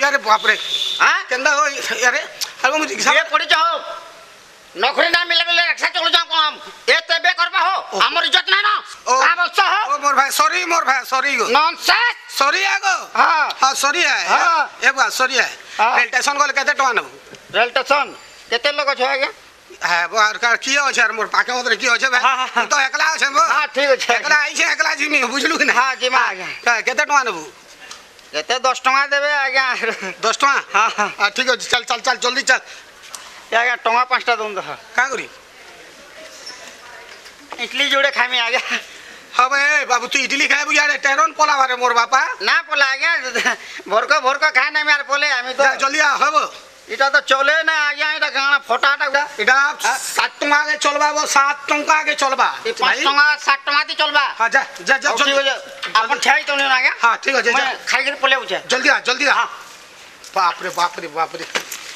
यारे बाप रे हाँ केंदा हो यारे अरे मु रिक्शा ये पड़ी जाओ नौकरी ना मिले मिले रिक्शा चलो जाओ काम ए तेबे करबा हो हमर इज्जत ना ना का बोलछो हो ओ मोर भाई सॉरी गो नॉनसेंस सॉरी आगो हां हां सॉरी है हाँ। एक बात सॉरी है हाँ। रेल स्टेशन गले केते टका नबु रेल स्टेशन केते लोग छ आगे है बार का की हो छर मोर पाके उधर की हो छे भाई हाँ, हाँ। तो एकला छे बो हां ठीक छै एकला आई छे एकला जिमी बुझलु कि ना हां जी मा आगे केते टका नबु केते 10 टका देबे आगे 10 टका हां हां ठीक है चल चल चल जल्दी चल आगे टका 5 टा दूं दह का करी इडली जोड़े खामी आगे हबे बाबू तू इडली खाए यार टेरन पोला मारे मोर बापा ना पोला आगे भोरको खाए ना मार पोले आमी तो जल्दी आ हबो इटा तो चले ना आगे इटा गाना फोटाटा इडा 7 टका आगे चलबा वो 7 टका आगे चलबा 5 टका 7 टका ती चलबा हां जा जा जा ठीक है अपन छाई तो नहीं आगे हां ठीक है जा मैं खाई कर पोले उछे जल्दी आ बाप रे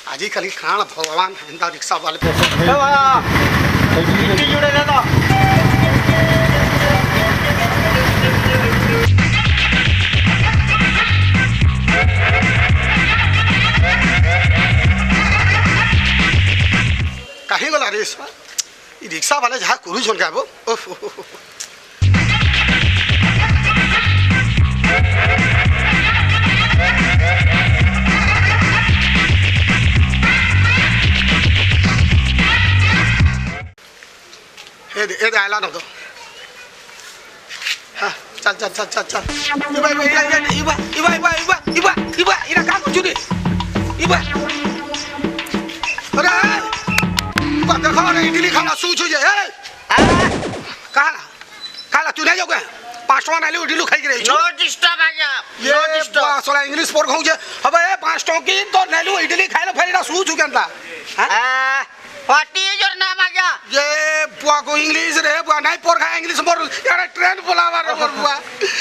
आजी खाली खान भगवान हिंदा रिक्शा वाले पे इडली जोड़े दे दो कहीं गला रे इसमें ई रिक्शा वाले जहाँ कुरु झोल का वो ये आयला न तो हाँ चल इबा इरा का कुछ नहीं इबा अरे देखो रे इडली खाना सूच हो जाए काला तू नहीं जाओगे 5 टका नाली इडली खाई रही नो डिस्टर्ब आ गया नो ये डिस्टर्ब सोला इंग्लिश पर कहू जे अबे 5 टका की तो नाली इडली खाइले फेर इरा सूच हो गया व्हाट इज योर नेम आ गया ये बुआ को इंग्लिश रे बुआ नहीं पर खा इंग्लिश मोर यार ट्रेन बोलावा रे मोर बुआ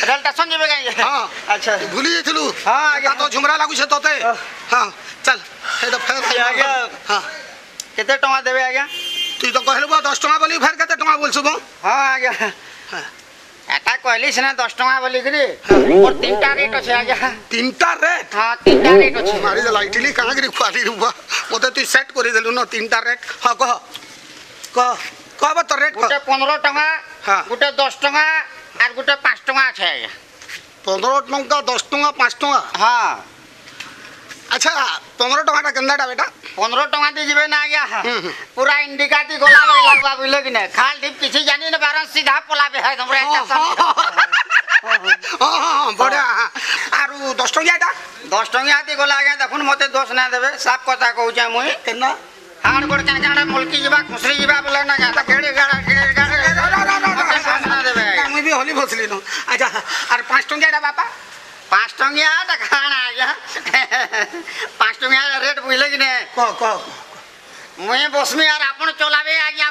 रेल स्टेशन जेबे गई हां अच्छा भूली जेथलु हां आ गया तो झुमरा लागु छे तोते हां चल हे तो फेर आ गया हां केते टका देबे आ गया तू तो कहलु 10 टका बोली फेर केते टका बोलछु बो हां आ गया हां एटा कहलिस ना 10 टका बोली करी और 3टा रेट আছে आ गया 3टा रेट हां 3टा रेट আছে मारी दे लाइटली कहां गिरी खाली रुबा मते तू सेट करि देलु न 3टा रेट हां कह बा तो रेट गुटे 15 टका हां गुटे 10 टका और गुटे 5 टका আছে आ गया 15 टका 10 टका 5 टका हां अच्छा 15 टका केंदाटा बेटा 15 टका दे जेबे ना आ गया पूरा इंडिकाती गोला लगवा बुझले कि नहीं खाल ठीक किसी जानी न बारन सीधा पोलाबे है हमरे हां बढ़िया आरु 10 टका 10 टका आती गोला आ गया देखुन मते दोष ना देबे साफ कथा कहू छै मुई केना हाड़ गोड़ काना मुल्की जीवा खुसरी जीवा बोले ना गाता केड़े गाड़ा ना देबे मुई भी होली भसली न अच्छा और 5 टका बापा 5 टका त खाना आ गया 5 टका रेट बुझले कि नहीं क मुई बसमी यार अपन चलावे आ गया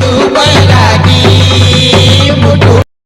तू बैला